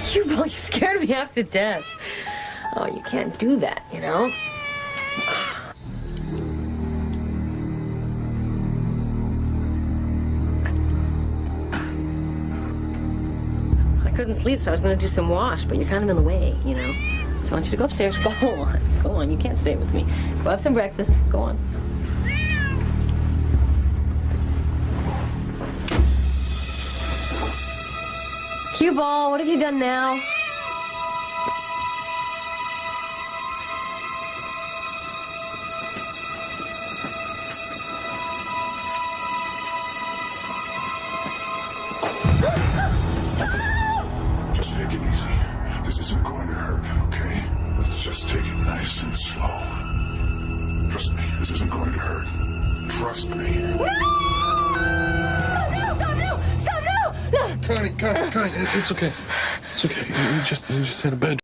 Cue ball, you scared me half to death. Oh, you can't do that, you know? I couldn't sleep, so I was going to do some wash, but you're kind of in the way, you know? So I want you to go upstairs. Go on. Go on. You can't stay with me. Go have some breakfast. Go on. Cue ball, what have you done now? Just take it easy. This isn't going to hurt, okay? Let's just take it nice and slow. Trust me, this isn't going to hurt. Trust me. No! Stop, no! Stop, no! No! Connie, it's okay. It's okay. You just had a bad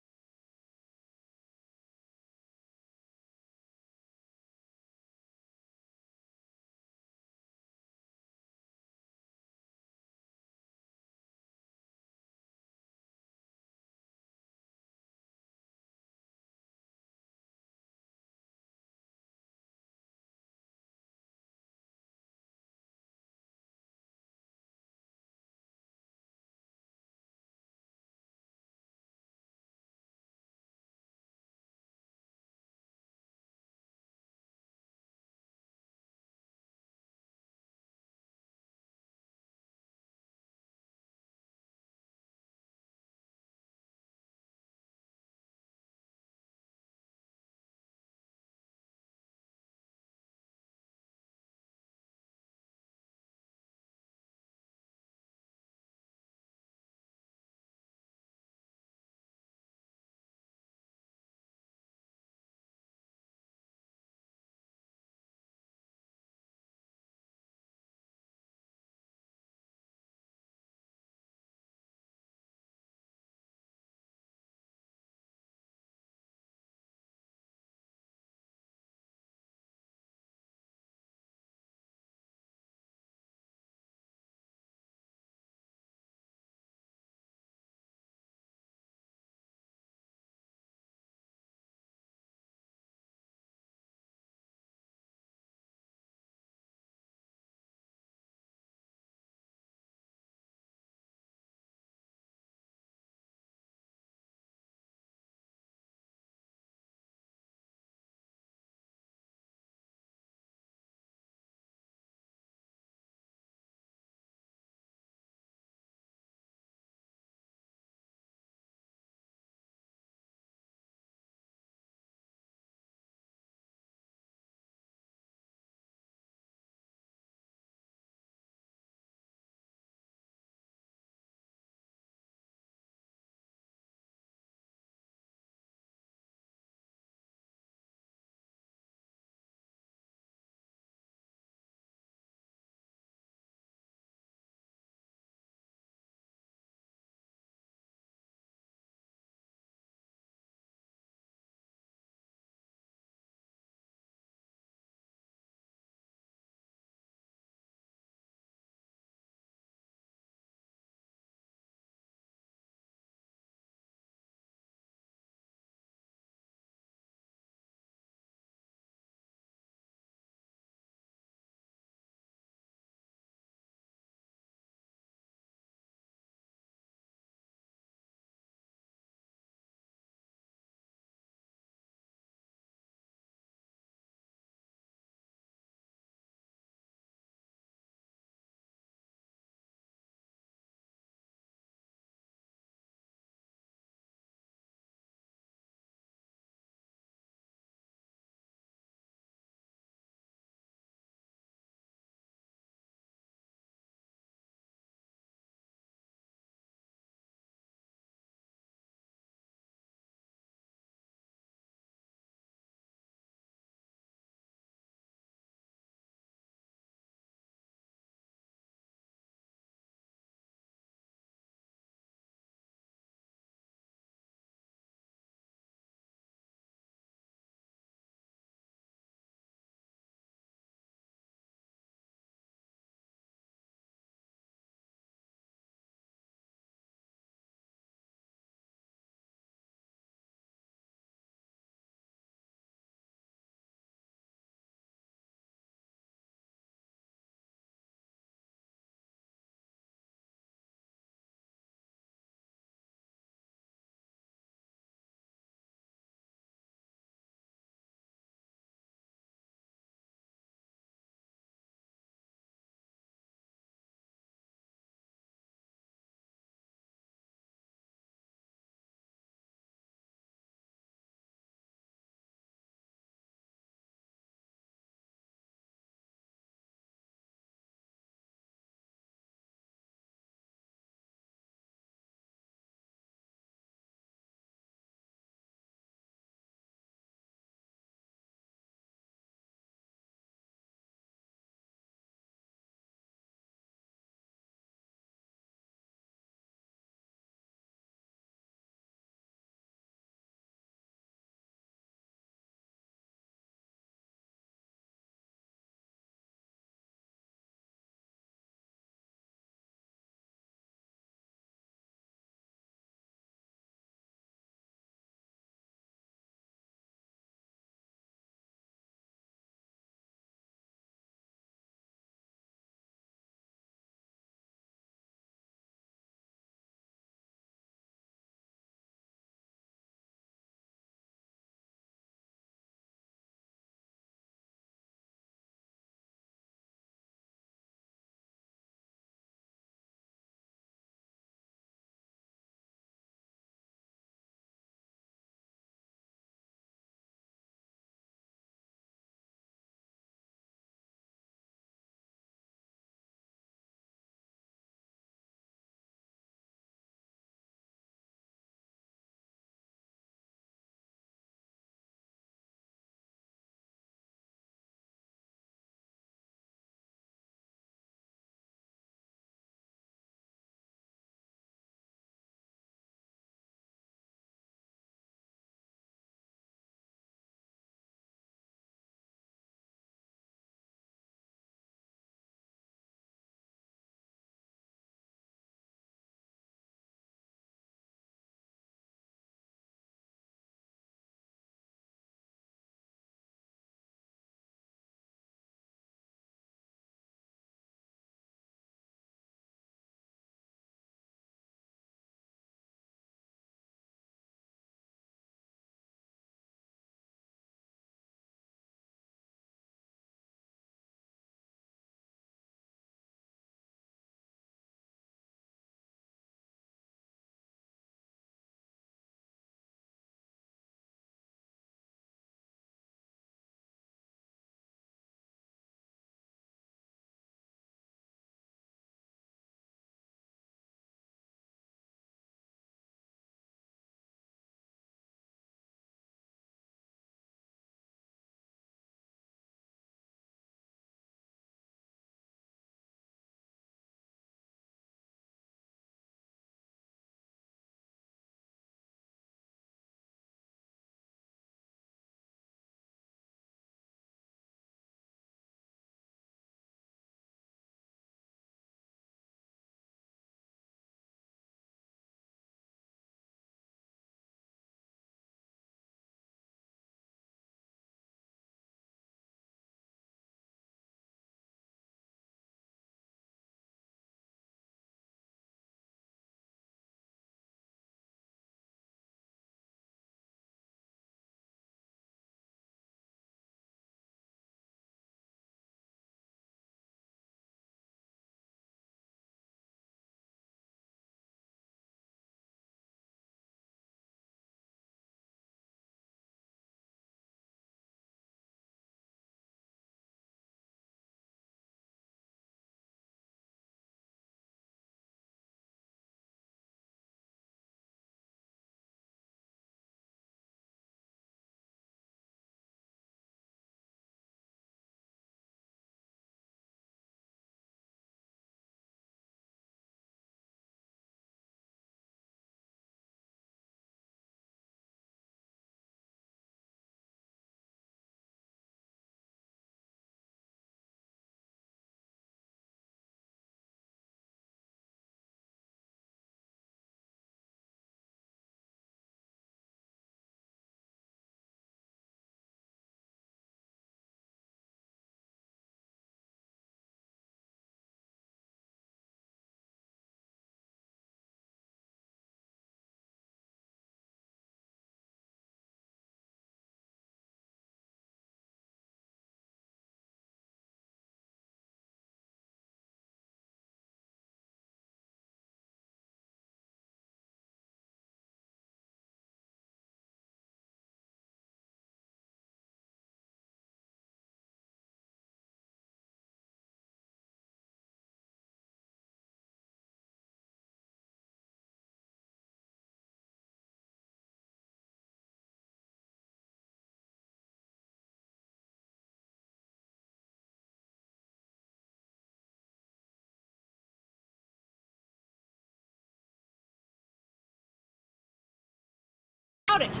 about it.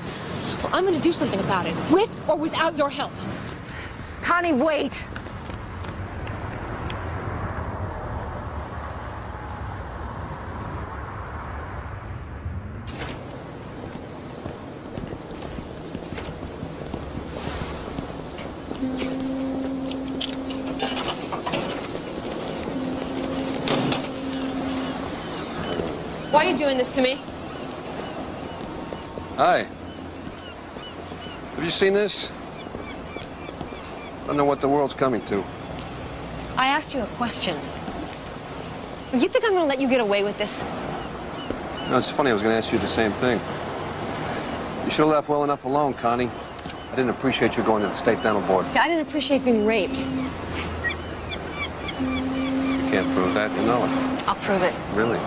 Well, I'm gonna do something about it, with or without your help. Connie, wait. Why are you doing this to me? Hi. Have you seen this? I don't know what the world's coming to. I asked you a question. You think I'm gonna let you get away with this? No, it's funny, I was gonna ask you the same thing. You should have left well enough alone, Connie. I didn't appreciate you going to the state dental board. Yeah, I didn't appreciate being raped. You can't prove that, you know it. I'll prove it. Really?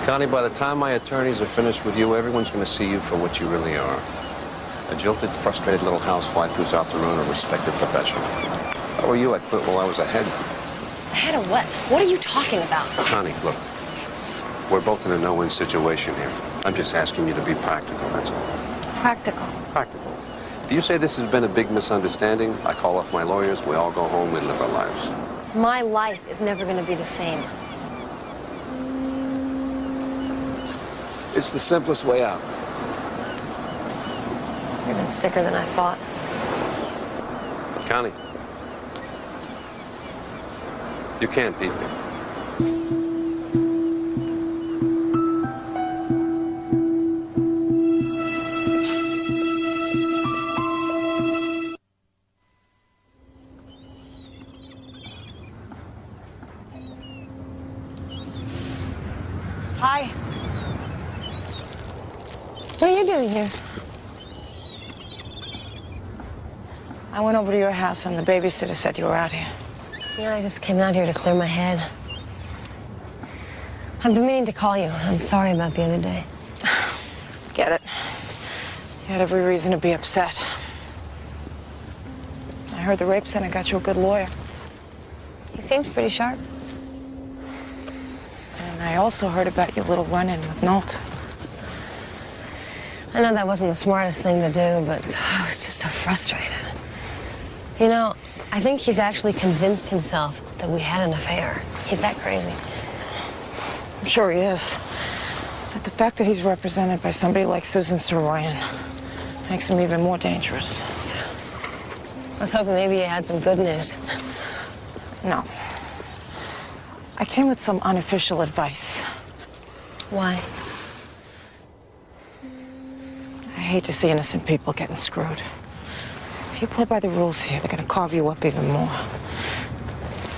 Connie, by the time my attorneys are finished with you, everyone's gonna see you for what you really are. A jilted, frustrated little housewife who's out to ruin a respected professional. If I were you, I'd quit while I was ahead. Ahead of what? What are you talking about? Connie, look. We're both in a no-win situation here. I'm just asking you to be practical, that's all. Practical. Practical. Do you say this has been a big misunderstanding? I call up my lawyers, we all go home and live our lives. My life is never gonna be the same. It's the simplest way out. You're even sicker than I thought. Connie, you can't beat me. Hi. What are you doing here? I went over to your house and the babysitter said you were out here. Yeah, I just came out here to clear my head. I've been meaning to call you. I'm sorry about the other day. Get it. You had every reason to be upset. I heard the rape center got you a good lawyer. He seems pretty sharp. And I also heard about your little run-in with Nolt. I know that wasn't the smartest thing to do, but I was just so frustrated. You know, I think he's actually convinced himself that we had an affair. He's that crazy. I'm sure he is. But the fact that he's represented by somebody like Susan Soroyan makes him even more dangerous. I was hoping maybe you had some good news. No. I came with some unofficial advice. Why? I hate to see innocent people getting screwed. If you play by the rules here, they're gonna carve you up even more.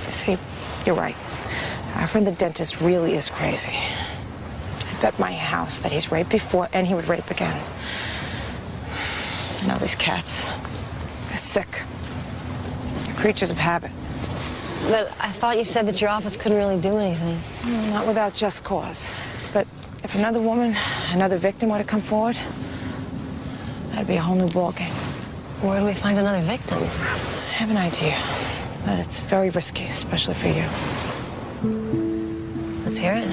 You see, you're right. Our friend the dentist really is crazy. I bet my house that he's raped before and he would rape again. You know, these cats, they're sick. They're creatures of habit. But I thought you said that your office couldn't really do anything. Not without just cause. But if another woman, another victim were to come forward, that'd be a whole new ballgame. Where do we find another victim? I have an idea, but it's very risky, especially for you. Let's hear it.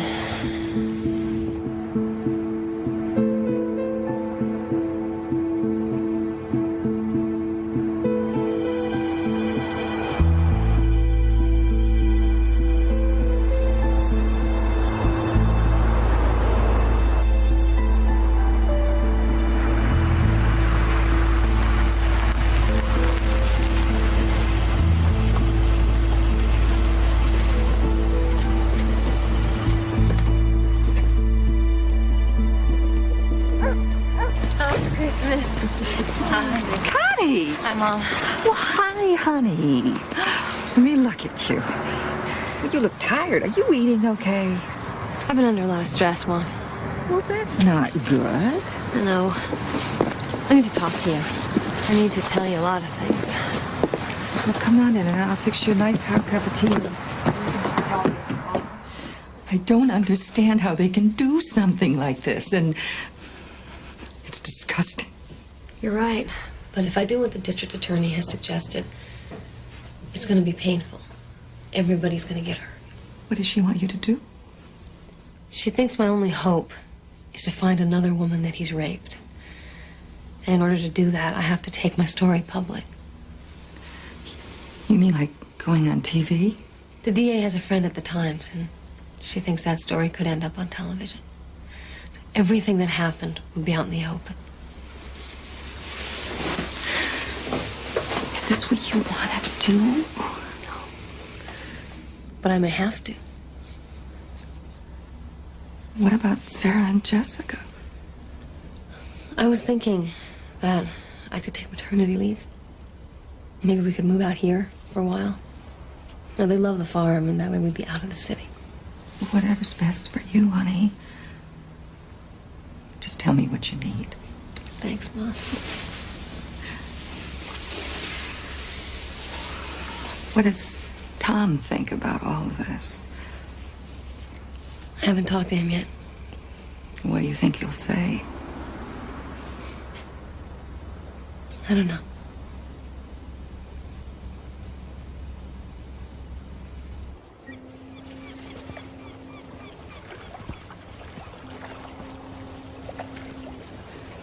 Connie! Hi, Mom. Well, hi, honey. Let me look at you. Well, you look tired. Are you eating okay? I've been under a lot of stress, Mom. Well, that's not good. I know. I need to talk to you. I need to tell you a lot of things. So come on in and I'll fix you a nice hot cup of tea. I don't understand how they can do something like this, and it's disgusting. You're right. But if I do what the district attorney has suggested, it's going to be painful. Everybody's going to get hurt. What does she want you to do? She thinks my only hope is to find another woman that he's raped. And in order to do that, I have to take my story public. You mean like going on TV? The DA has a friend at the Times, and she thinks that story could end up on television. Everything that happened would be out in the open. Is this what you want to do? No. But I may have to. What about Sarah and Jessica? I was thinking that I could take maternity leave. Maybe we could move out here for a while. Now, they love the farm, and that way we'd be out of the city. Whatever's best for you, honey. Just tell me what you need. Thanks, Mom. What does Tom think about all of this? I haven't talked to him yet. What do you think he'll say? I don't know.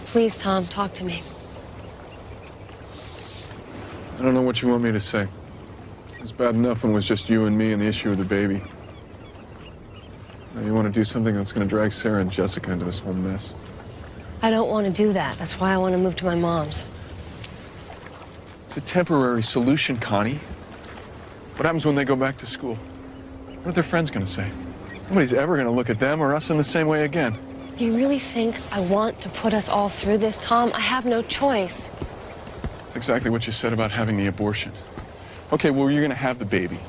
Please, Tom, talk to me. I don't know what you want me to say. It's bad enough when it was just you and me and the issue of the baby. Now you want to do something that's going to drag Sarah and Jessica into this whole mess. I don't want to do that. That's why I want to move to my mom's. It's a temporary solution, Connie. What happens when they go back to school? What are their friends going to say? Nobody's ever going to look at them or us in the same way again. Do you really think I want to put us all through this, Tom? I have no choice. That's exactly what you said about having the abortion. Okay, well, you're going to have the baby.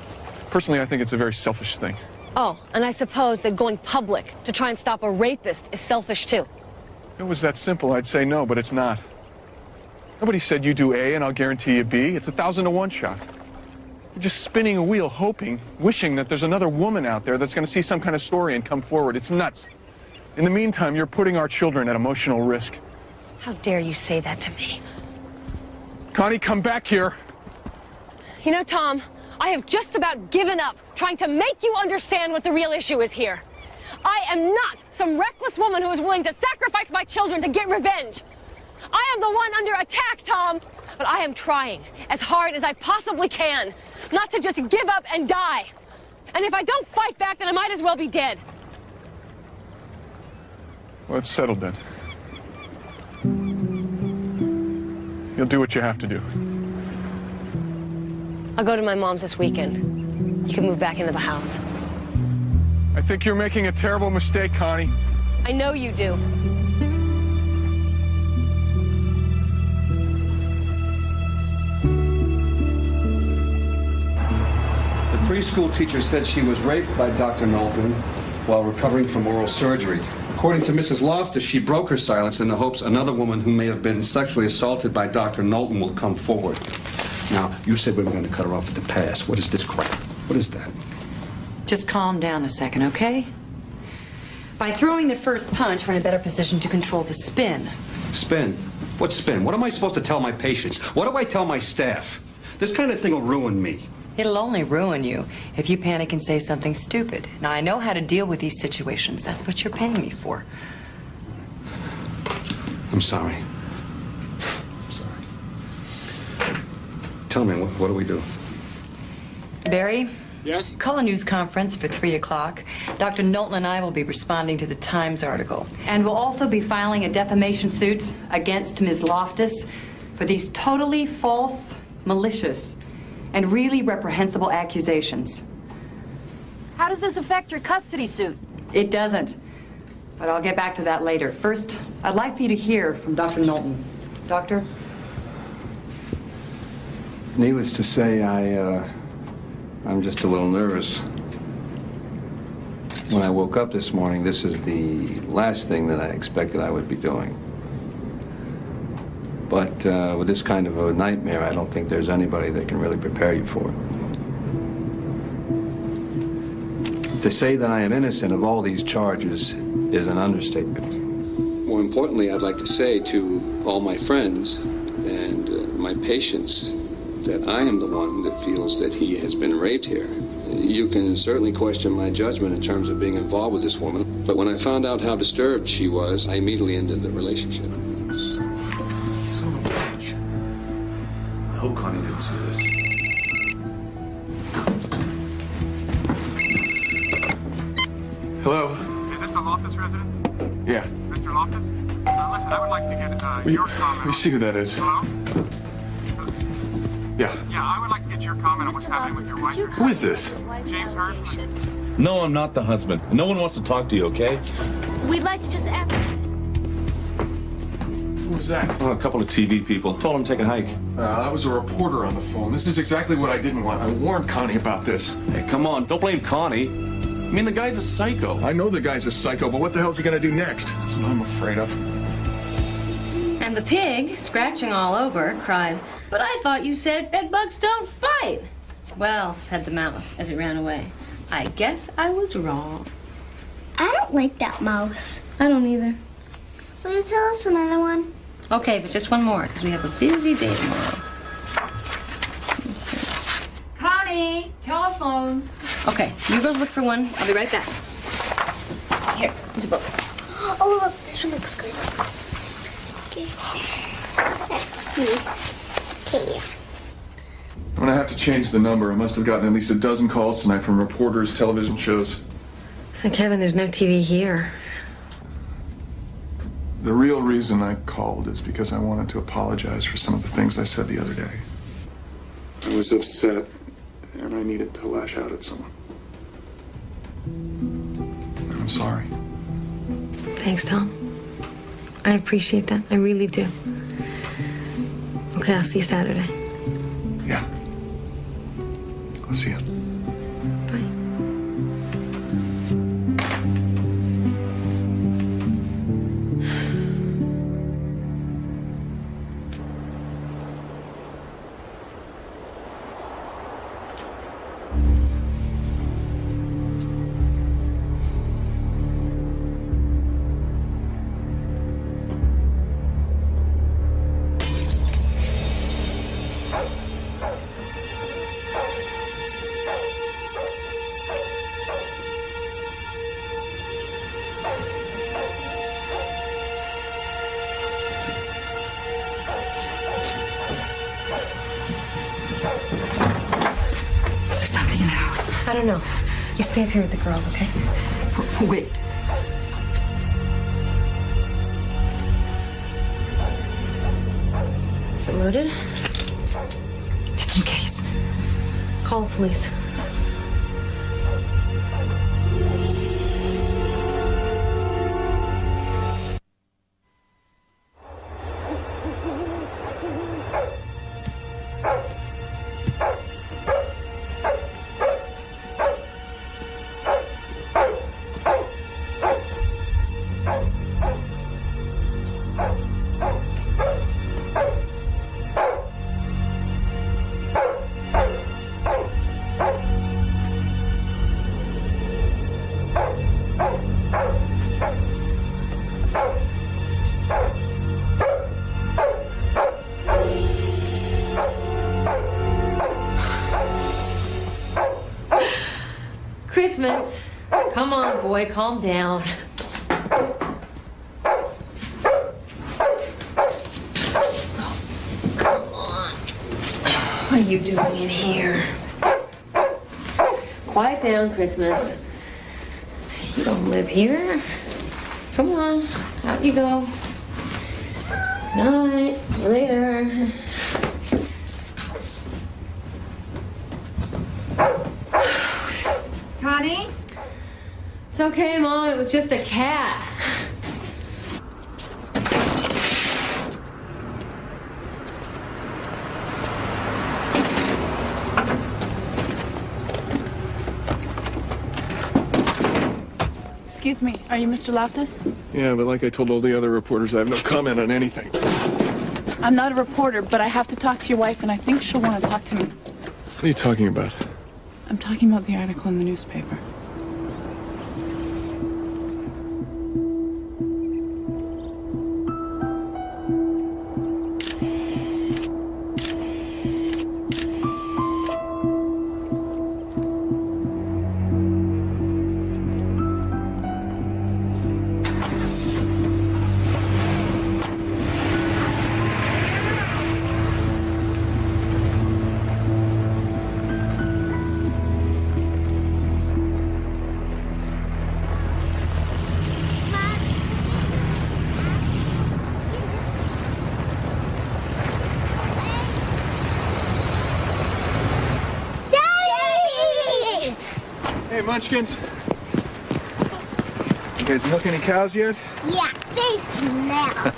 Personally, I think it's a very selfish thing. Oh, and I suppose that going public to try and stop a rapist is selfish, too. If it was that simple, I'd say no, but it's not. Nobody said you do A and I'll guarantee you B. It's a 1,000-to-1 shot. You're just spinning a wheel, hoping, wishing that there's another woman out there that's going to see some kind of story and come forward. It's nuts. In the meantime, you're putting our children at emotional risk. How dare you say that to me? Connie, come back here. You know, Tom, I have just about given up trying to make you understand what the real issue is here. I am not some reckless woman who is willing to sacrifice my children to get revenge. I am the one under attack, Tom, but I am trying as hard as I possibly can not to just give up and die. And if I don't fight back, then I might as well be dead. Well, it's settled then. You'll do what you have to do. I'll go to my mom's this weekend. You can move back into the house. I think you're making a terrible mistake, Connie. I know you do. The preschool teacher said she was raped by Dr. Knowlton while recovering from oral surgery. According to Mrs. Loftus, she broke her silence in the hopes another woman who may have been sexually assaulted by Dr. Knowlton will come forward. Now, you said we were going to cut her off at the pass. What is this crap? What is that? Just calm down a second, okay? By throwing the first punch, we're in a better position to control the spin. Spin? What spin? What am I supposed to tell my patients? What do I tell my staff? This kind of thing will ruin me. It'll only ruin you if you panic and say something stupid. Now, I know how to deal with these situations. That's what you're paying me for. I'm sorry. I'm sorry. Tell me, what do we do? Barry? Yes? Call a news conference for 3 o'clock. Dr. Knowlton and I will be responding to the Times article. And we'll also be filing a defamation suit against Ms. Loftus for these totally false, malicious, and really reprehensible accusations. How does this affect your custody suit? It doesn't. But I'll get back to that later. First, I'd like for you to hear from Dr. Knowlton. Doctor? Needless to say, I'm just a little nervous. When I woke up this morning, this is the last thing that I expected I would be doing. But with this kind of a nightmare, I don't think there's anybody that can really prepare you for it. To say that I am innocent of all these charges is an understatement. More importantly, I'd like to say to all my friends and my patients that I am the one that feels that he has been raped here. You can certainly question my judgment in terms of being involved with this woman, but when I found out how disturbed she was, I immediately ended the relationship. Son of a bitch. I hope Connie didn't see this. Hello? Is this the Loftus residence? Yeah. Mr. Loftus? Listen, I would like to get your comment. You see who that is? Hello? Yeah. Yeah, I would like to get your comment on what's happening with your wife. Who is this? James Hurd? No, I'm not the husband. No one wants to talk to you, okay? We'd like to just ask. Who was that? Oh, a couple of TV people. Told him to take a hike. I was a reporter on the phone. This is exactly what I didn't want. I warned Connie about this. Hey, come on. Don't blame Connie. I mean, the guy's a psycho. I know the guy's a psycho, but what the hell's he gonna do next? That's what I'm afraid of. And the pig, scratching all over, cried, "But I thought you said bed bugs don't bite." "Well," said the mouse as it ran away, "I guess I was wrong." I don't like that mouse. I don't either. Will you tell us another one? Okay, but just one more, because we have a busy day tomorrow. Let's see. Connie, telephone. Okay, you girls look for one. I'll be right back. Here, here's a book. Oh, look, this one looks good. Okay. Let's see. Okay. I'm gonna have to change the number. I must have gotten at least a dozen calls tonight from reporters, television shows. Thank heaven there's no TV here. The real reason I called is because I wanted to apologize for some of the things I said the other day. I was upset, and I needed to lash out at someone. I'm sorry. Thanks, Tom. I appreciate that. I really do. Okay, I'll see you Saturday. Yeah. I'll see you. Bye. Is there something in the house? I don't know. You stay up here with the girls, okay? Wait. Is it loaded? Just in case. Call the police. Christmas. Come on, boy, calm down. Come on. What are you doing in here? Quiet down, Christmas. You don't live here. Come on, out you go. Night, later. Connie? It's okay, Mom. It was just a cat. Excuse me, are you Mr. Loftus? Yeah, but like I told all the other reporters, I have no comment on anything. I'm not a reporter, but I have to talk to your wife, and I think she'll want to talk to me. What are you talking about? I'm talking about the article in the newspaper. munchkins. You guys milk any cows yet? Yeah, they smell.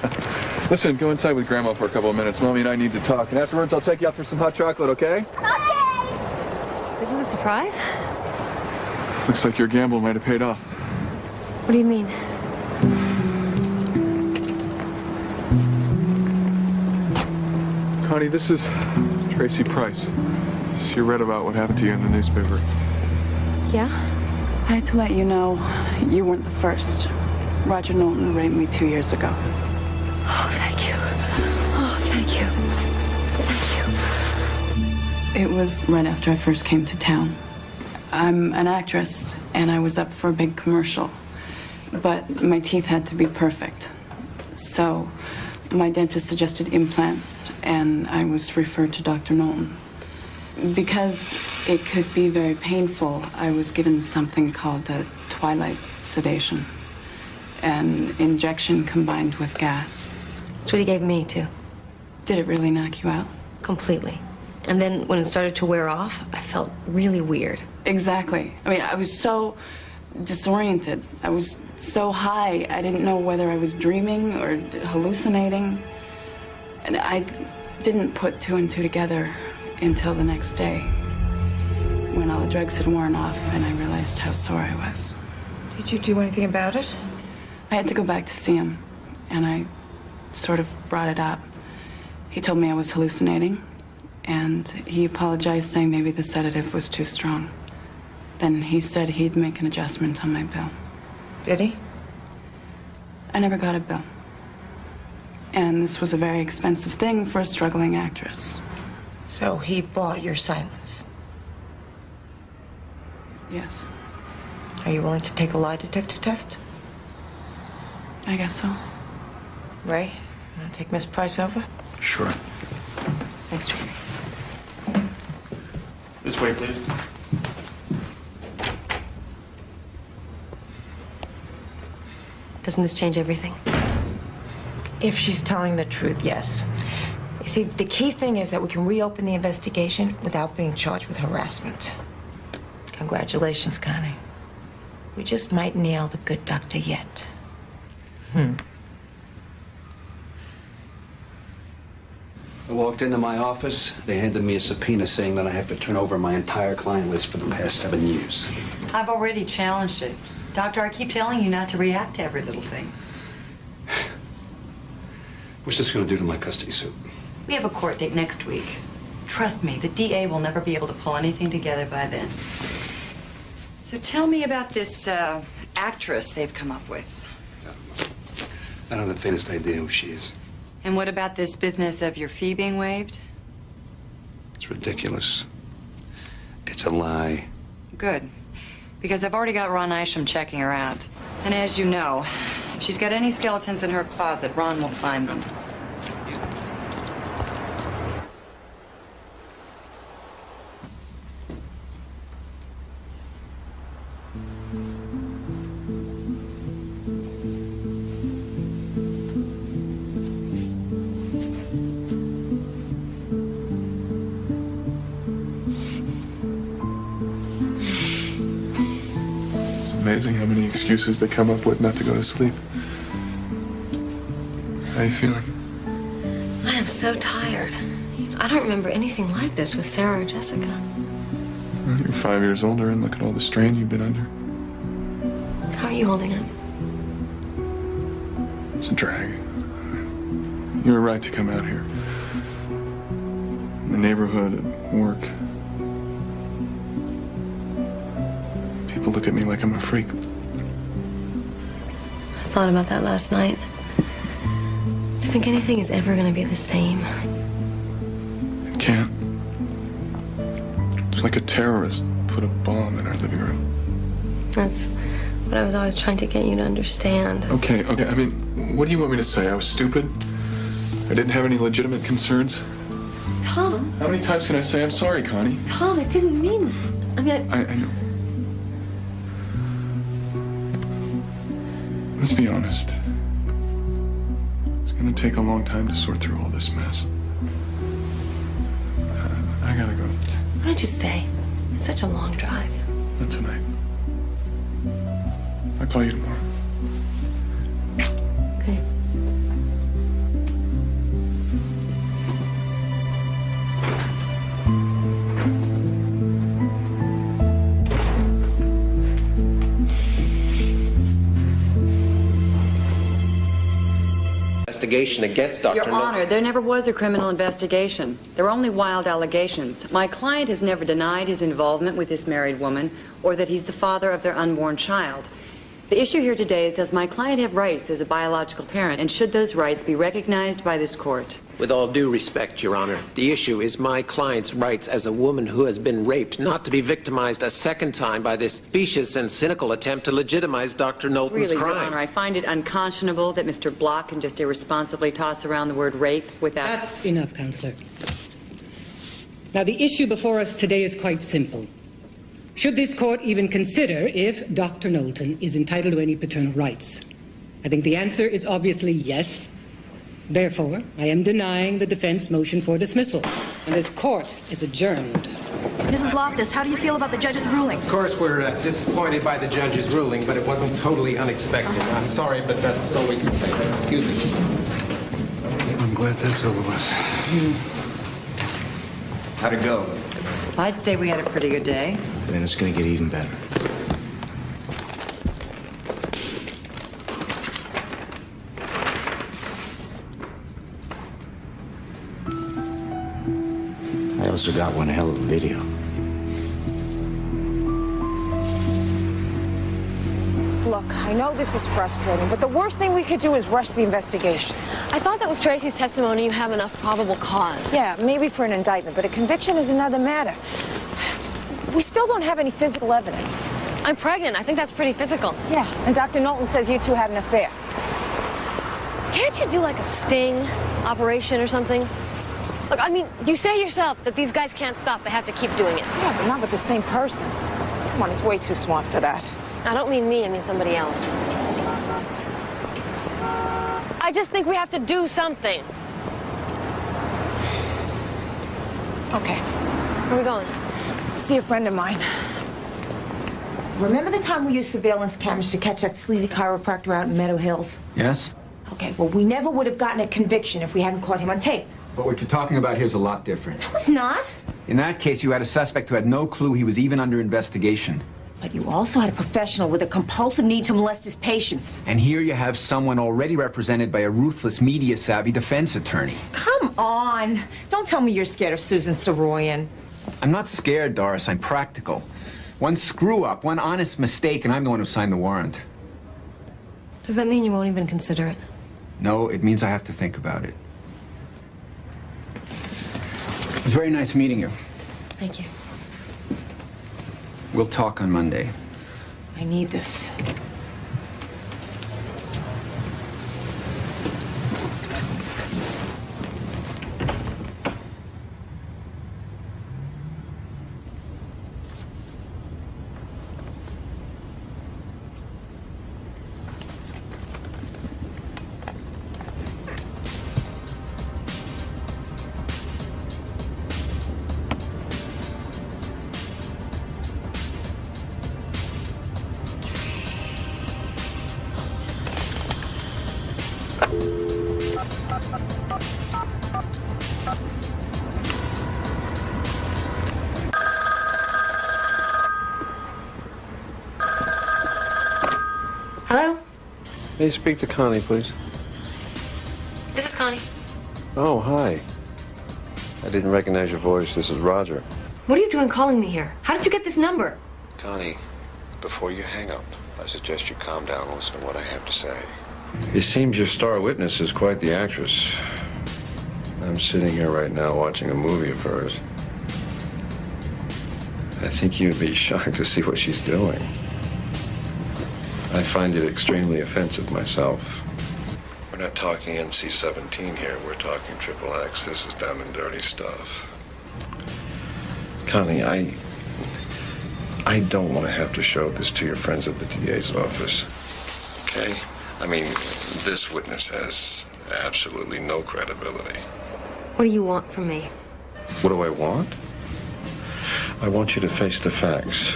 Listen, go inside with Grandma for a couple of minutes. Mommy and I need to talk. And afterwards, I'll take you out for some hot chocolate, okay? Okay. This is a surprise? Looks like your gamble might have paid off. What do you mean? Connie, this is Tracy Price. She read about what happened to you in the newspaper. Yeah? I had to let you know you weren't the first. Roger Knowlton raped me 2 years ago. Oh, thank you. Oh, thank you. Thank you. It was right after I first came to town. I'm an actress, and I was up for a big commercial. But my teeth had to be perfect. So my dentist suggested implants, and I was referred to Dr. Knowlton. Because it could be very painful, I was given something called a twilight sedation. An injection combined with gas. That's what he gave me, too. Did it really knock you out? Completely. And then when it started to wear off, I felt really weird. Exactly. I mean, I was so disoriented. I was so high, I didn't know whether I was dreaming or hallucinating. And I didn't put two and two together until the next day, when all the drugs had worn off and I realized how sore I was. Did you do anything about it? I had to go back to see him, and I sort of brought it up. He told me I was hallucinating, and he apologized, saying maybe the sedative was too strong. Then he said he'd make an adjustment on my bill. Did he? I never got a bill. And this was a very expensive thing for a struggling actress. So he bought your silence? Yes. Are you willing to take a lie detector test? I guess so. Ray, you want to take Miss Price over? Sure. Thanks, Tracy. This way, please. Doesn't this change everything? If she's telling the truth, yes. You see, the key thing is that we can reopen the investigation without being charged with harassment. Congratulations, Connie. We just might nail the good doctor yet. I walked into my office. They handed me a subpoena saying that I have to turn over my entire client list for the past 7 years. I've already challenged it. Doctor, I keep telling you not to react to every little thing. What's this going to do to my custody suit? We have a court date next week. Trust me, the DA will never be able to pull anything together by then. So tell me about this actress they've come up with. I don't have the faintest idea who she is. And what about this business of your fee being waived? It's ridiculous. It's a lie. Good. Because I've already got Ron Isham checking her out. And as you know, if she's got any skeletons in her closet, Ron will find them. Amazing how many excuses they come up with not to go to sleep. How are you feeling? I am so tired. I don't remember anything like this with Sarah or Jessica. Well, you're 5 years older, and look at all the strain you've been under. How are you holding up? It's a drag. You were right to come out here. In the neighborhood, at work. People look at me like I'm a freak. I thought about that last night. Do you think anything is ever going to be the same? It can't. It's like a terrorist put a bomb in our living room. That's what I was always trying to get you to understand. Okay. I mean, what do you want me to say? I was stupid? I didn't have any legitimate concerns? Tom. How many times can I say I'm sorry, Connie? Tom, I didn't mean... I mean... I know. Let's be honest. It's gonna take a long time to sort through all this mess. I gotta go. Why don't you stay? It's such a long drive. Not tonight. I'll call you tomorrow. Okay. Investigation against Dr. Your Honor, there never was a criminal investigation. There were only wild allegations. My client has never denied his involvement with this married woman or that he's the father of their unborn child. The issue here today is, does my client have rights as a biological parent, and should those rights be recognized by this court? With all due respect, Your Honor, the issue is my client's rights as a woman who has been raped, not to be victimized a second time by this specious and cynical attempt to legitimize Dr. Knowlton's Really, crime. Your Honor, I find it unconscionable that Mr. Block can just irresponsibly toss around the word rape without... That's enough, Counselor. Now, the issue before us today is quite simple. Should this court even consider if Dr. Knowlton is entitled to any paternal rights? I think the answer is obviously yes. Therefore, I am denying the defense motion for dismissal, and this court is adjourned. Mrs. Loftus, how do you feel about the judge's ruling? Of course, we're disappointed by the judge's ruling, but it wasn't totally unexpected. I'm sorry, but that's all we can say. Excuse me. I'm glad that's over with. How'd it go? I'd say we had a pretty good day. Then it's gonna get even better. I also got one hell of a video. Look, I know this is frustrating, but the worst thing we could do is rush the investigation. I thought that with Tracy's testimony you have enough probable cause. Yeah, maybe for an indictment, but a conviction is another matter. We still don't have any physical evidence. I'm pregnant. I think that's pretty physical. Yeah, and Dr. Knowlton says you two had an affair. Can't you do like a sting operation or something? Look, I mean, you say yourself that these guys can't stop. They have to keep doing it. Yeah, but not with the same person. Come on, he's way too smart for that. I don't mean me, I mean somebody else. I just think we have to do something. Okay. Where are we going? See a friend of mine. Remember the time we used surveillance cameras to catch that sleazy chiropractor out in Meadow Hills? Yes? Okay, well, we never would have gotten a conviction if we hadn't caught him on tape. But what you're talking about here is a lot different. No, it's not. In that case, you had a suspect who had no clue he was even under investigation. But you also had a professional with a compulsive need to molest his patients. And here you have someone already represented by a ruthless, media-savvy defense attorney. Come on. Don't tell me you're scared of Susan Saroyan. I'm not scared, Doris. I'm practical. One screw-up, one honest mistake, and I'm the one who signed the warrant. Does that mean you won't even consider it? No, it means I have to think about it. It was very nice meeting you. Thank you. We'll talk on Monday. I need this. Hello? May I speak to Connie, please? This is Connie. Oh, hi. I didn't recognize your voice. This is Roger. What are you doing calling me here? How did you get this number? Connie, before you hang up, I suggest you calm down and listen to what I have to say. It seems your star witness is quite the actress. I'm sitting here right now watching a movie of hers. I think you'd be shocked to see what she's doing. I find it extremely offensive myself. We're not talking NC-17 here. We're talking XXX. This is down and dirty stuff. Connie, I don't want to have to show this to your friends at the DA's office. Okay? I mean, this witness has absolutely no credibility. What do you want from me? What do I want? I want you to face the facts.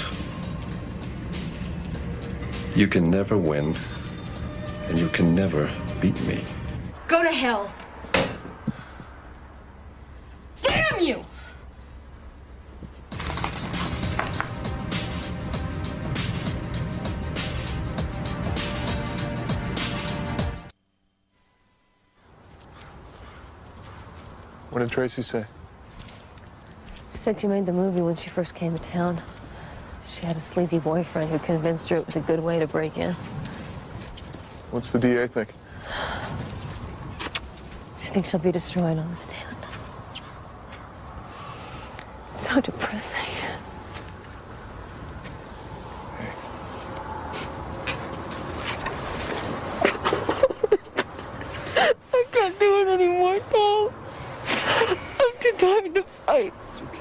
You can never win, and you can never beat me. Go to hell. Damn you! What did Tracy say? She said she made the movie when she first came to town. She had a sleazy boyfriend who convinced her it was a good way to break in. What's the DA think? She thinks she'll be destroyed on the stand. It's so depressing. I can't do it anymore, Tom. I'm too tired to fight. It's okay.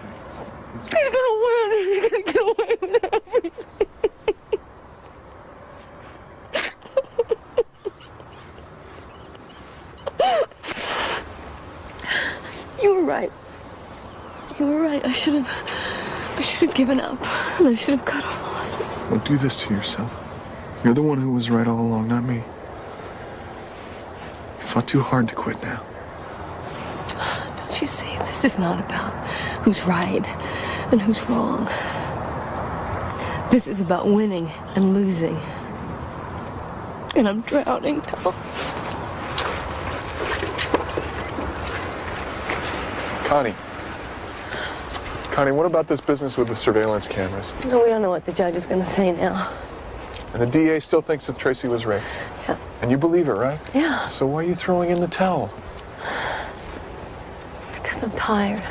He's gonna win. He's gonna get away with everything. You were right. You were right. I should have given up. And I should have cut off losses. Don't do this to yourself. You're the one who was right all along, not me. You fought too hard to quit now. Don't you see? This is not about who's right and who's wrong. This is about winning and losing. And I'm drowning, Tom. Connie, what about this business with the surveillance cameras? No, we don't know what the judge is going to say now. And the DA still thinks that Tracy was raped? Yeah. And you believe her, right? Yeah. So why are you throwing in the towel? Because I'm tired.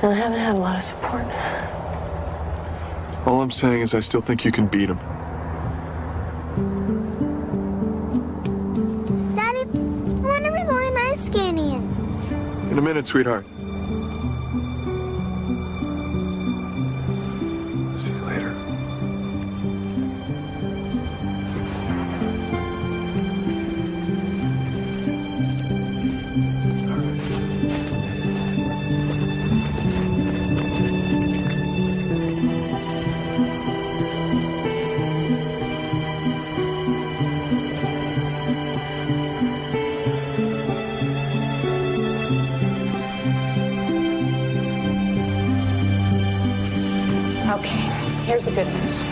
And I haven't had a lot of support. All I'm saying is I still think you can beat him. Daddy, when are we going ice skating? In a minute, sweetheart. See you later. Okay, here's the good news.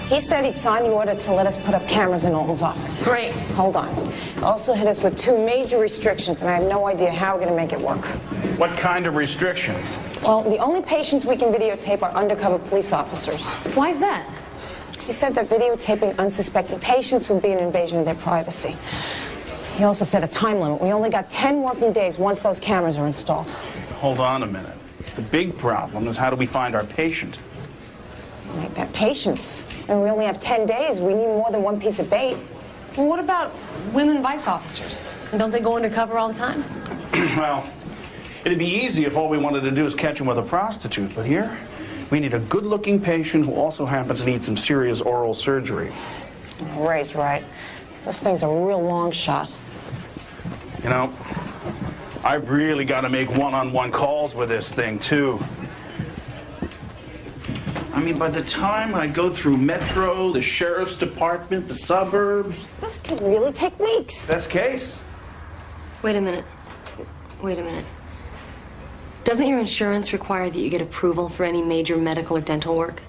He said he'd sign the order to let us put up cameras in Alton's office. Great. Hold on. Also hit us with 2 major restrictions, and I have no idea how we're going to make it work. What kind of restrictions? Well, the only patients we can videotape are undercover police officers. Why's that? He said that videotaping unsuspecting patients would be an invasion of their privacy. He also set a time limit. We only got 10 working days once those cameras are installed. Hold on a minute. The big problem is how do we find our patient? Make that patience. And we only have 10 days. We need more than one piece of bait. Well, what about women vice officers? Don't they go undercover all the time? Well, it'd be easy if all we wanted to do is catch him with a prostitute, but here, we need a good-looking patient who also happens to need some serious oral surgery. Ray's right. This thing's a real long shot. You know, I've really got to make one-on-one calls with this thing, too. I mean, by the time I go through Metro, the Sheriff's Department, the suburbs... This could really take weeks. Best case. Wait a minute. Wait a minute. Doesn't your insurance require that you get approval for any major medical or dental work?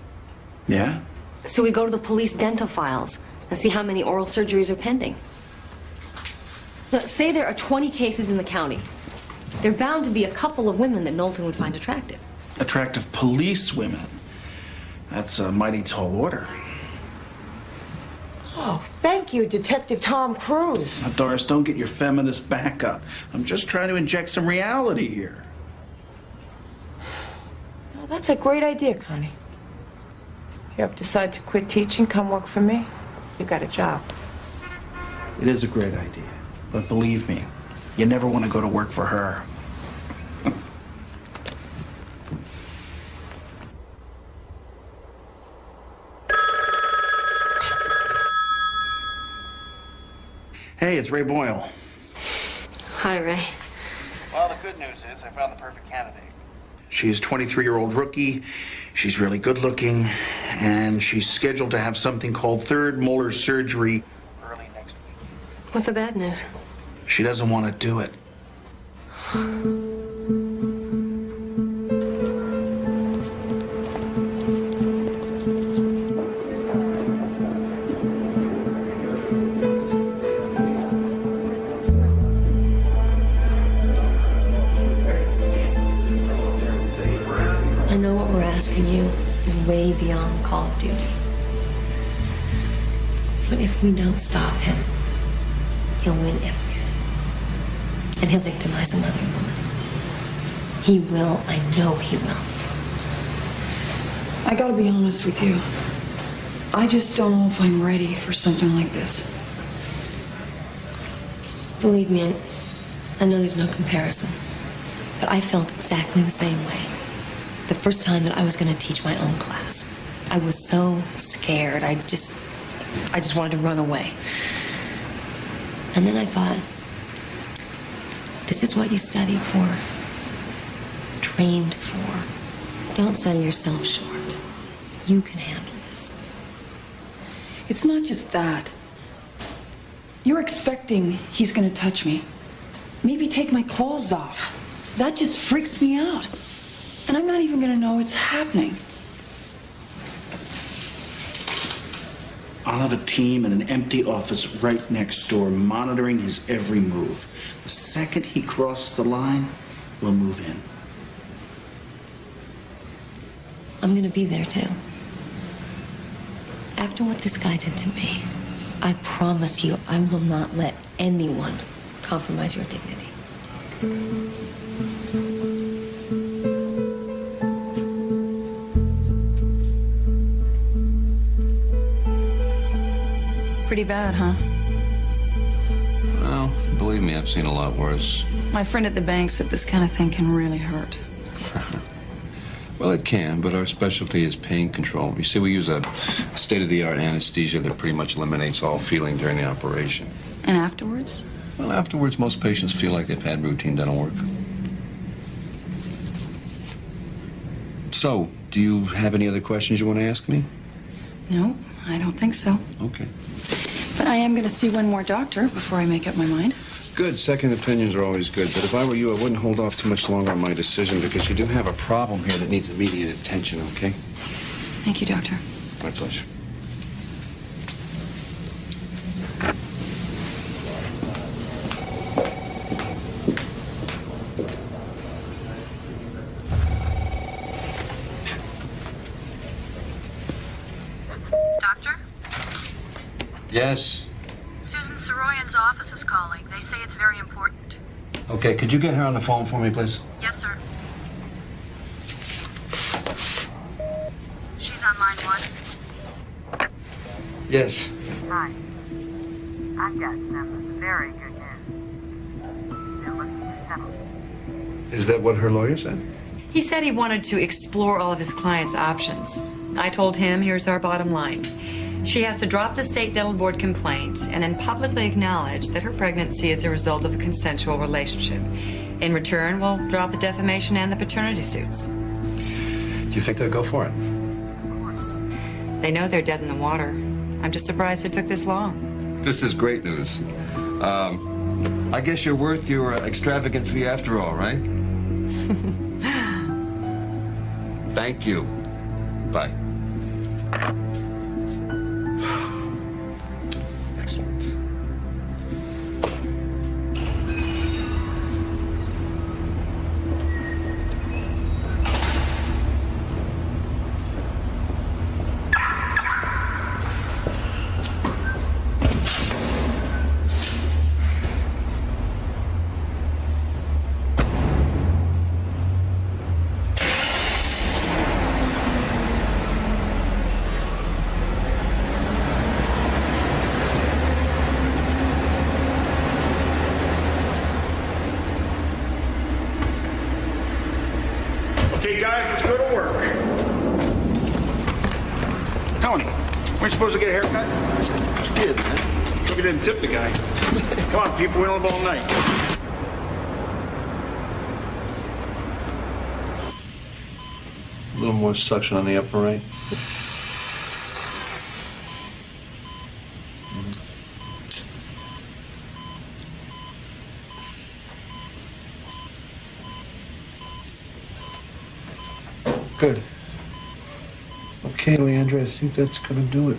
Yeah? So we go to the police dental files and see how many oral surgeries are pending. Now, say there are 20 cases in the county. There are bound to be a couple of women that Knowlton would find attractive. Attractive police women. That's a mighty tall order. Oh, thank you, Detective Tom Cruise. Now, Doris, don't get your feminist back up. I'm just trying to inject some reality here. Oh, that's a great idea, Connie. If you ever decide to quit teaching, come work for me. You got a job. It is a great idea. But believe me, you never want to go to work for her. Hey, it's Ray Boyle. Hi, Ray. Well, the good news is I found the perfect candidate. She's a 23-year-old rookie. She's really good looking, and she's scheduled to have something called third molar surgery early next week. What's the bad news? She doesn't want to do it. I know what we're asking you is way beyond the call of duty. But if we don't stop him, he'll win everything. And he'll victimize another woman. He will. I know he will. I gotta be honest with you. I just don't know if I'm ready for something like this. Believe me, I know there's no comparison. But I felt exactly the same way. The first time that I was going to teach my own class. I was so scared. I just wanted to run away. And then I thought, this is what you studied for, trained for. Don't sell yourself short. You can handle this. It's not just that. You're expecting he's gonna touch me. Maybe take my clothes off. That just freaks me out. And I'm not even gonna know it's happening. I'll have a team in an empty office right next door monitoring his every move. The second he crosses the line, we'll move in. I'm gonna be there too. After what this guy did to me, I promise you I will not let anyone compromise your dignity. Pretty bad, huh? Well, believe me, I've seen a lot worse. My friend at the bank said this kind of thing can really hurt. Well, it can, but our specialty is pain control. You see, we use a state-of-the-art anesthesia that pretty much eliminates all feeling during the operation. And afterwards? Well, afterwards, most patients feel like they've had routine dental work. So, do you have any other questions you want to ask me? No, I don't think so. Okay. But I am going to see one more doctor before I make up my mind. Good. Second opinions are always good. But if I were you, I wouldn't hold off too much longer on my decision because you do have a problem here that needs immediate attention, okay? Thank you, doctor. My pleasure. Doctor? Yes. Susan Soroyan's office is calling. They say it's very important. Okay, could you get her on the phone for me, please? Yes, sir. She's on line 1. Yes. Hi. I've got some very good news. They're looking to settle. Is that what her lawyer said? He said he wanted to explore all of his clients' options. I told him, here's our bottom line. She has to drop the state dental board complaint and then publicly acknowledge that her pregnancy is a result of a consensual relationship. In return, we'll drop the defamation and the paternity suits. Do you think they'll go for it? Of course. They know they're dead in the water. I'm just surprised it took this long. This is great news. I guess you're worth your extravagant fee after all, right? Thank you. Bye. Excellent. Okay, guys, let's go to work. Tony, weren't you supposed to get a haircut? I did, man. Hope you didn't tip the guy. Come on, people, we don't have all night. little more suction on the upper right. Good. Okay, Leandra, I think that's gonna do it.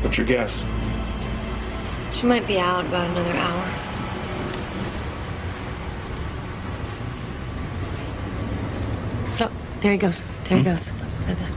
What's your guess? She might be out about another hour. Oh, there he goes. There he goes. Right there.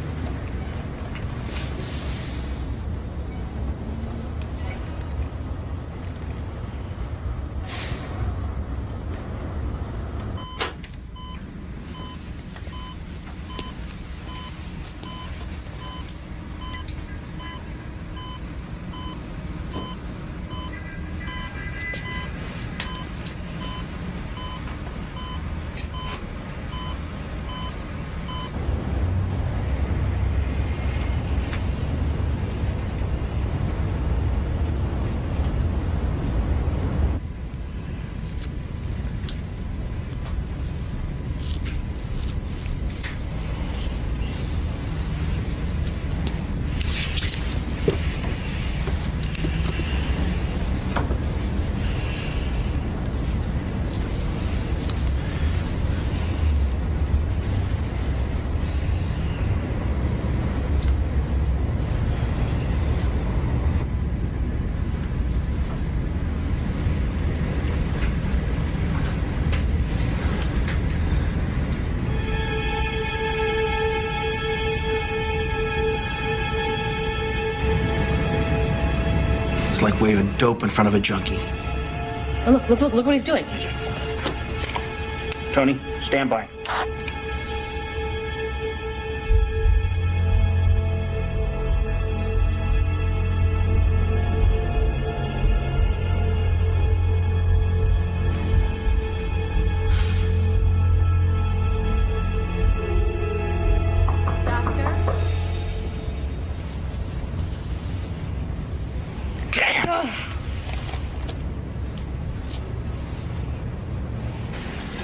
It's like waving dope in front of a junkie. Oh, look what he's doing. Tony, stand by.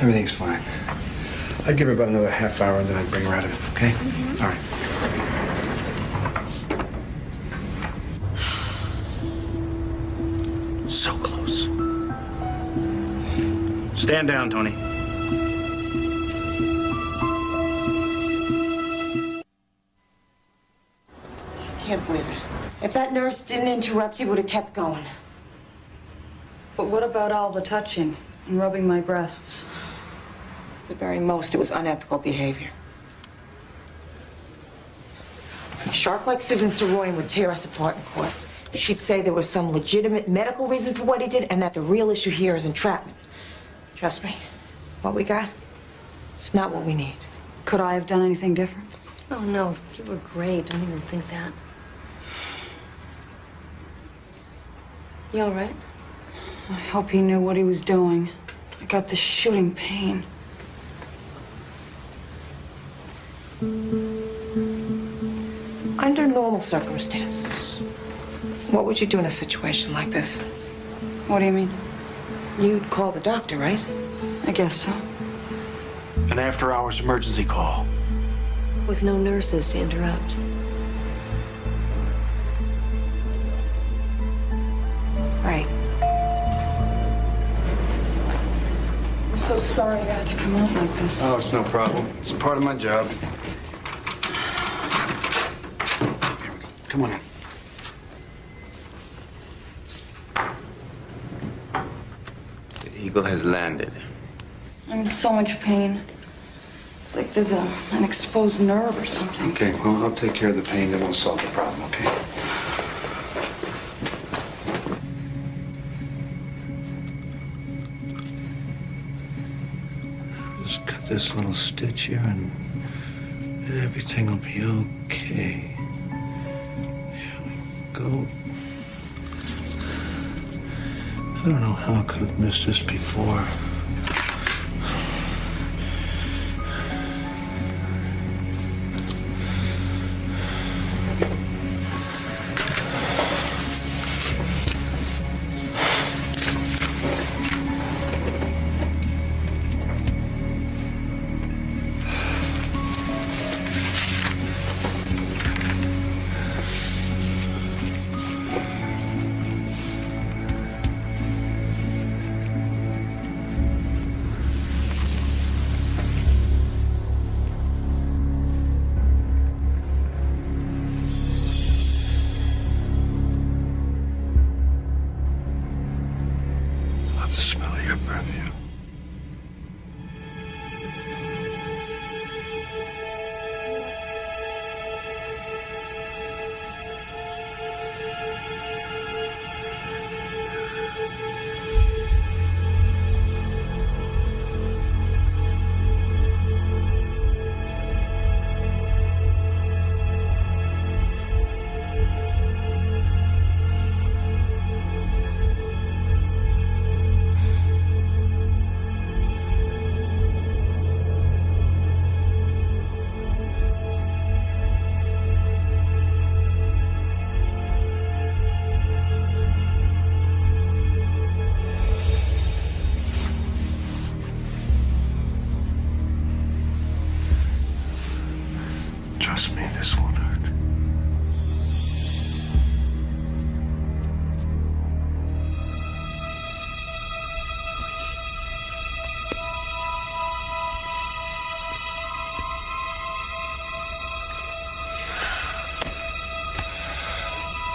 Everything's fine. I'd give her about another half hour and then I'd bring her out of it, okay? All right. So close. Stand down, Tony. Can't believe it. If that nurse didn't interrupt, he would have kept going. But what about all the touching and rubbing my breasts? At the very most, it was unethical behavior. A shark like Susan Saroyan would tear us apart in court. She'd say there was some legitimate medical reason for what he did and that the real issue here is entrapment. Trust me, what we got, it's not what we need. Could I have done anything different? Oh, no. You were great. Don't even think that. You all right? I hope he knew what he was doing. I got this shooting pain. Under normal circumstances, what would you do in a situation like this? What do you mean? You'd call the doctor, right? I guess so. An after-hours emergency call. With no nurses to interrupt. Right. I'm so sorry I had to come out like this. Oh, it's no problem. It's part of my job. Here we go. Come on in. eagle has landed. I'm in so much pain. It's like there's an exposed nerve or something. Okay, well, I'll take care of the pain, then we'll solve the problem, okay? Just cut this little stitch here and everything will be okay. Here we go. I don't know how I could have missed this before. The smell of your perfume. Trust me, this won't hurt.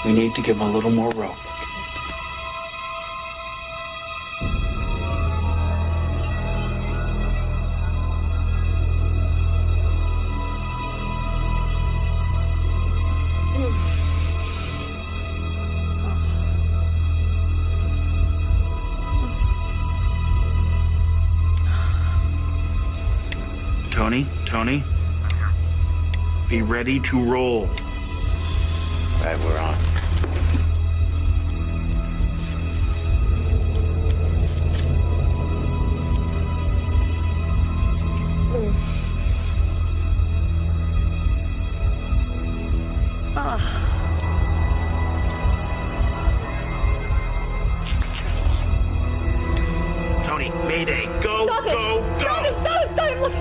We need to give him a little more rope. Tony, be ready to roll. Right, we're on. Tony, Mayday, go, Stop it! go, go! Stop it! Stop it! Stop it! Look!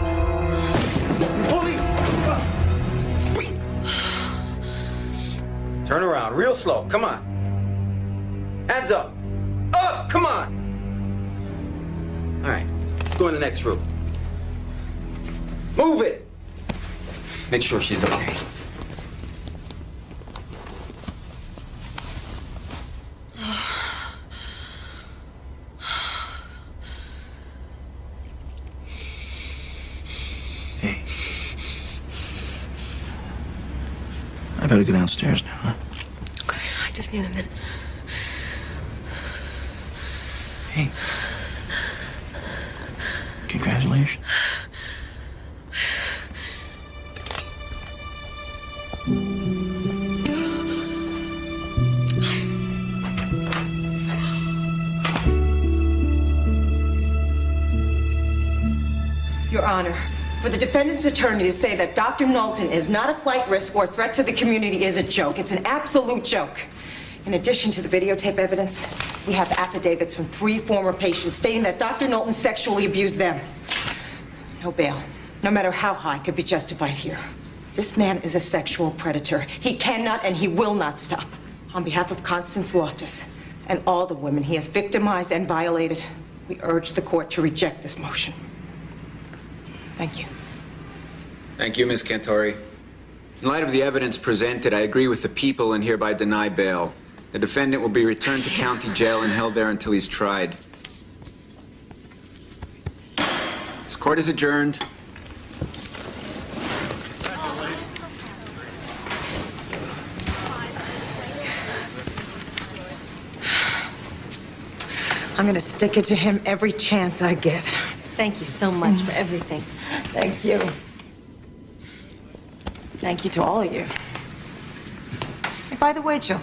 Turn around, real slow, come on. Hands up. Up, come on. All right, let's go in the next room. Move it. Make sure she's okay. Hey. I better go downstairs now, huh? Okay, I just need a minute. Hey. Congratulations. Your Honor, for the defendant's attorney to say that Dr. Knowlton is not a flight risk or threat to the community is a joke. It's an absolute joke. In addition to the videotape evidence, we have affidavits from 3 former patients stating that Dr. Knowlton sexually abused them. No bail, no matter how high, could be justified here. This man is a sexual predator. He cannot and he will not stop. On behalf of Constance Loftus and all the women he has victimized and violated, we urge the court to reject this motion. Thank you. Thank you, Ms. Cantori. In light of the evidence presented, I agree with the people and hereby deny bail. The defendant will be returned to county jail and held there until he's tried. Court is adjourned. I'm gonna stick it to him every chance I get. Thank you so much for everything. Thank you. Thank you to all of you. Hey, by the way, Jill,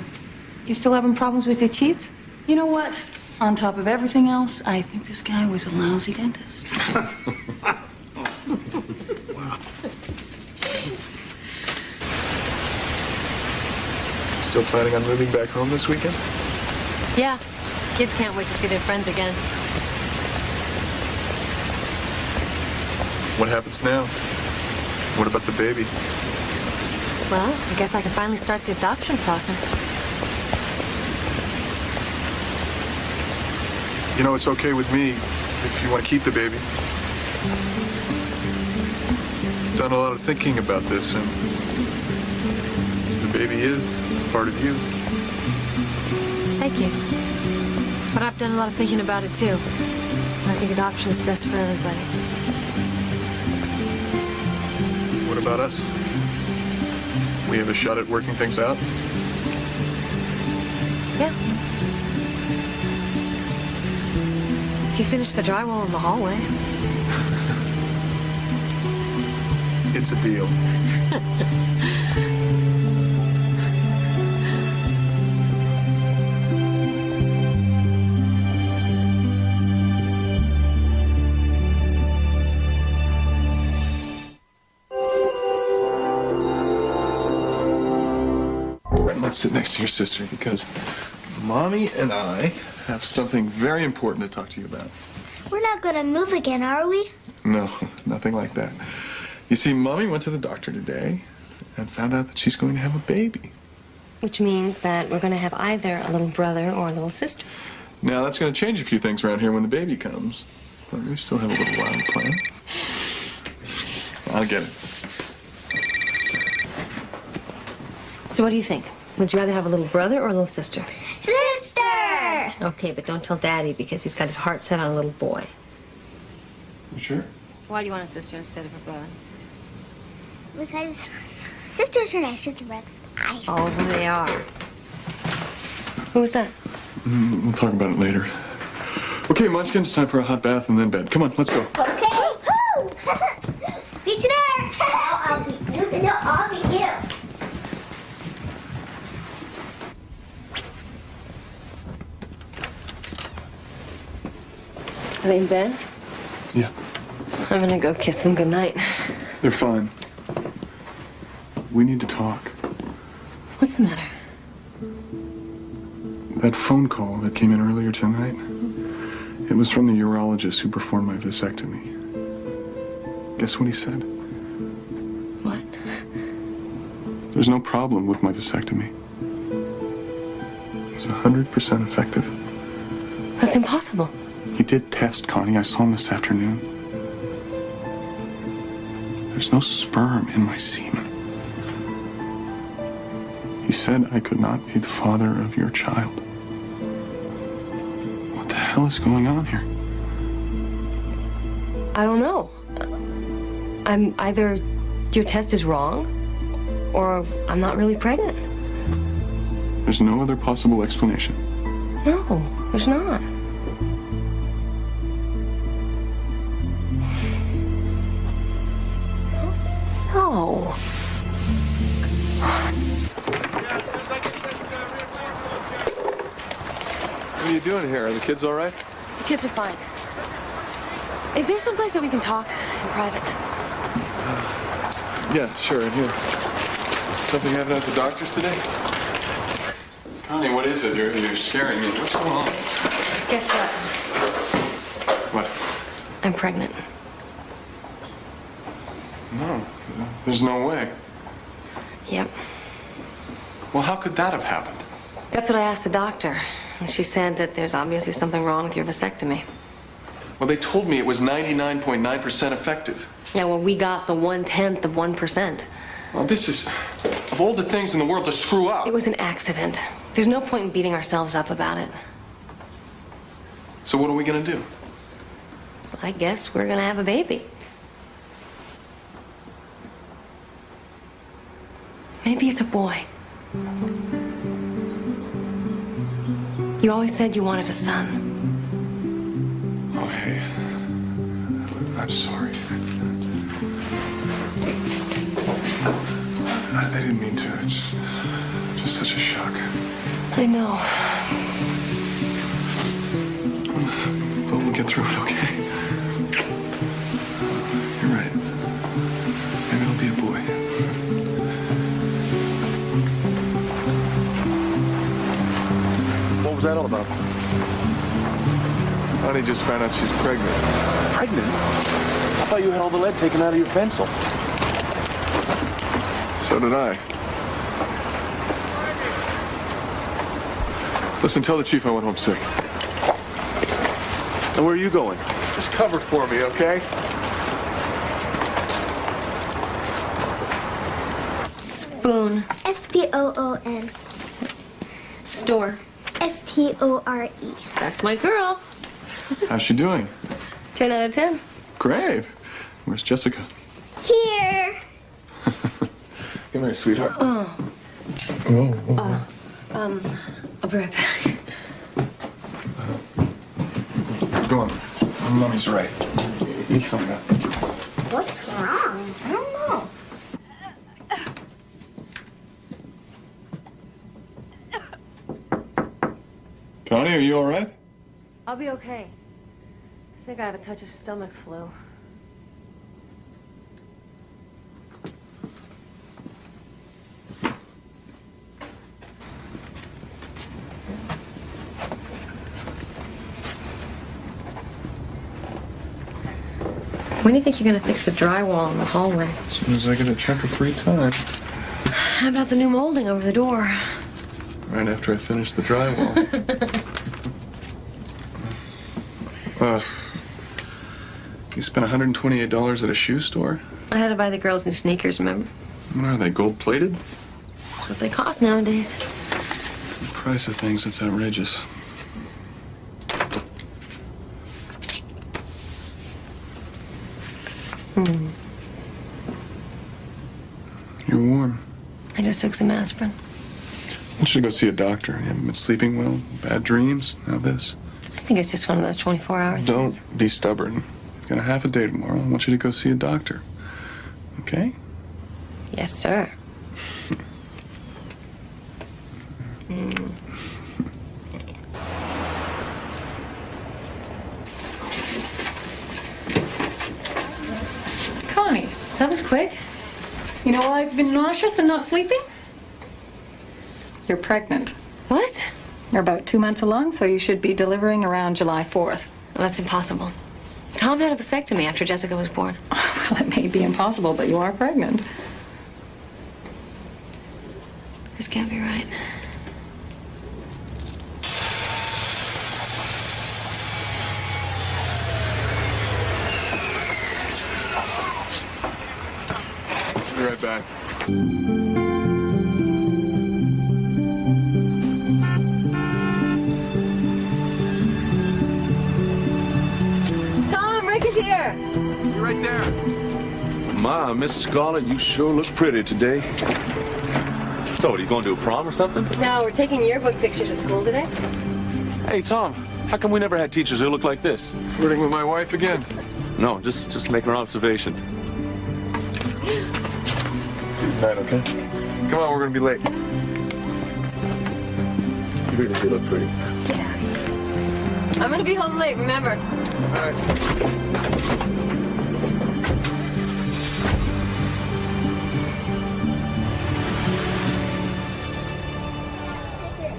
you still having problems with your teeth? You know what? On top of everything else, I think this guy was a lousy dentist. Still planning on moving back home this weekend? Yeah, kids can't wait to see their friends again. What happens now? What about the baby? Well, I guess I can finally start the adoption process. You know, it's okay with me if you want to keep the baby. Done a lot of thinking about this, and the baby is part of you. Thank you. But I've done a lot of thinking about it, too. And I think adoption is best for everybody. What about us? We have a shot at working things out? Yeah. If you finish the drywall in the hallway. It's a deal. Let's sit next to your sister because Mommy and I have something very important to talk to you about. We're not gonna move again, are we? No, nothing like that. You see, Mommy went to the doctor today and found out that she's going to have a baby. Which means that we're going to have either a little brother or a little sister. Now, that's going to change a few things around here when the baby comes. But we still have a little while to plan. I'll get it. So what do you think? Would you rather have a little brother or a little sister? Sister! Okay, but don't tell Daddy because he's got his heart set on a little boy. You sure? Why do you want a sister instead of a brother? Because sisters are nicer than brothers. Oh, they are. Who was that? We'll talk about it later. Okay, Munchkin, it's time for a hot bath and then bed. Come on, let's go. Okay. Beat you there. I'll beat you. No, I'll beat you. Are they in bed? Yeah. I'm gonna go kiss them goodnight. They're fine. We need to talk. What's the matter? That phone call that came in earlier tonight, it was from the urologist who performed my vasectomy. Guess what he said? What? There's no problem with my vasectomy. It was 100% effective. That's impossible. He did test, Connie. I saw him this afternoon. There's no sperm in my semen. He said I could not be the father of your child. What the hell is going on here? I don't know. I'm either your test is wrong or I'm not really pregnant. There's no other possible explanation. No, there's not. No. What are you doing here? Are the kids all right? The kids are fine. Is there someplace that we can talk in private? Yeah, sure, in here. Something happened at the doctor's today? Connie, what is it? You're scaring me. What's going on? Guess what? What? I'm pregnant. No, there's no way. Yep. Well, how could that have happened? That's what I asked the doctor. And she said that there's obviously something wrong with your vasectomy. Well, they told me it was 99.9% effective. Yeah, well, we got the 1/10 of 1%. Well, this is, of all the things in the world to screw up. It was an accident. There's no point in beating ourselves up about it. So what are we gonna do? I guess we're gonna have a baby. Maybe it's a boy. You always said you wanted a son. Oh, hey. I'm sorry. I didn't mean to. It's just such a shock. I know. But we'll get through it, okay? You're right. Maybe it'll be a boy. What was that all about? Honey just found out she's pregnant. Pregnant? I thought you had all the lead taken out of your pencil. So did I. Listen, tell the chief I went home sick. And where are you going? Just cover for me, okay? Spoon. S-P-O-O-N. Store. S-T-O-R-E. That's my girl. How's she doing? 10 out of 10. Great. Where's Jessica? Here. Come here, sweetheart. Oh. Whoa. I'll be right back. Go on. Mommy's right. Eat something up. What's wrong? I don't know. Connie, are you all right? I'll be okay. I think I have a touch of stomach flu. When do you think you're gonna fix the drywall in the hallway? As soon as I get a chunk of free time. How about the new molding over the door? Right after I finish the drywall. You spent $128 at a shoe store? I had to buy the girls new sneakers, remember? What are they, gold-plated? That's what they cost nowadays. The price of things, it's outrageous. You're warm. I just took some aspirin. I want you to go see a doctor. You haven't been sleeping well, bad dreams, now this. I think it's just one of those 24-hour things. Don't be stubborn. You've got a half a day tomorrow. I want you to go see a doctor. Okay? Yes, sir. Connie, that was quick. You know why I've been nauseous and not sleeping? You're pregnant. What? You're about 2 months along, so you should be delivering around July 4th. Well, that's impossible. Tom had a vasectomy after Jessica was born. Well, it may be impossible, but you are pregnant. This can't be right. Be right back. Tom, Rick is here. You're right there. My, Miss Scarlett, you sure look pretty today. So, are you going to a prom or something? No, we're taking yearbook pictures at school today. Hey, Tom, how come we never had teachers who look like this? Flirting with my wife again? No, just making an observation. See you tonight, okay? Come on, we're gonna be late. You really do look pretty. I'm gonna be home late, remember. All right.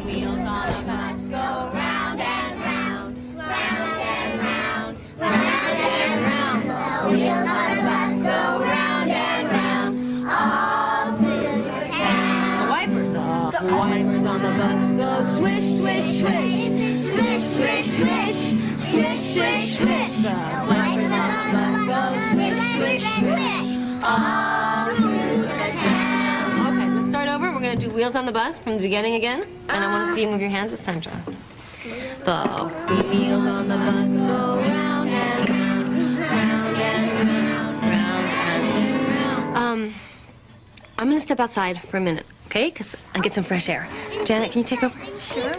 Wheels on a bus go round and round, round and round, round and round. The wheels on a bus go round and round, all through the town. The wipers off. The wipers on the bus go swish, swish, swish. Swish, swish, swish. Swish, swish, swish. The wipers on the bus go swish, swish, swish. All through the town. Okay, let's start over. We're gonna do Wheels on the Bus from the beginning again. And I want to see you move your hands this time, John. The wheels on the bus go round and round. I'm gonna step outside for a minute, okay? Because I get some fresh air. Janet, can you take over? Sure.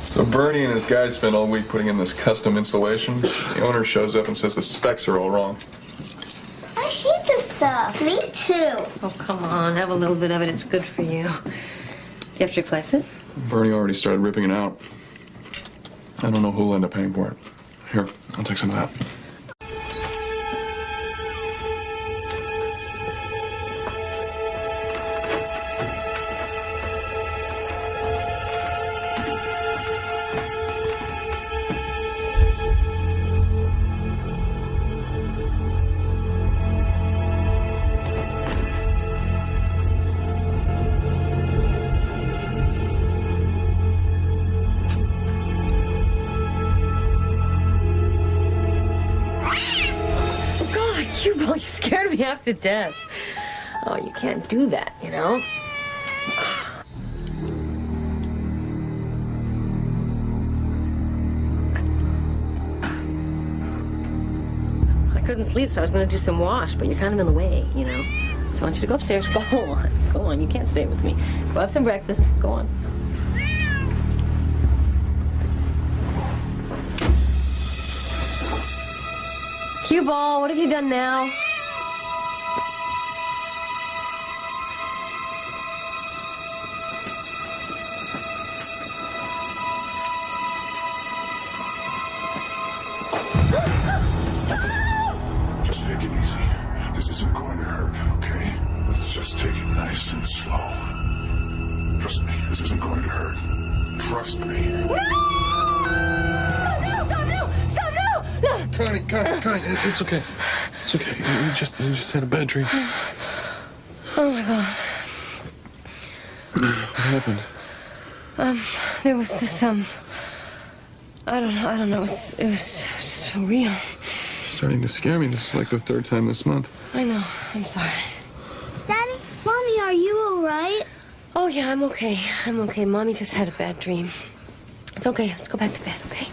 So Bernie and his guys spent all week putting in this custom insulation. The owner shows up and says the specs are all wrong. I hate this stuff. Me too. Oh, come on. Have a little bit of it. It's good for you. Do you have to replace it? Bernie already started ripping it out. I don't know who'll end up paying for it. Here, I'll take some of that. You scared me half to death. Oh, you can't do that, you know? I couldn't sleep, so I was going to do some wash, but you're kind of in the way, you know? So I want you to go upstairs. Go on. Go on. You can't stay with me. Go have some breakfast. Go on. Cue ball, what have you done now? Just take it easy. This isn't going to hurt, okay? Let's just take it nice and slow. Trust me, this isn't going to hurt. Trust me. No! Connie, it's okay. It's okay. You just had a bad dream. Oh my God. What happened? There was this, I don't know, it was so real. Starting to scare me. This is like the third time this month. I know, I'm sorry. Daddy, Mommy, are you all right? Oh yeah, I'm okay. I'm okay. Mommy just had a bad dream. It's okay, let's go back to bed, okay?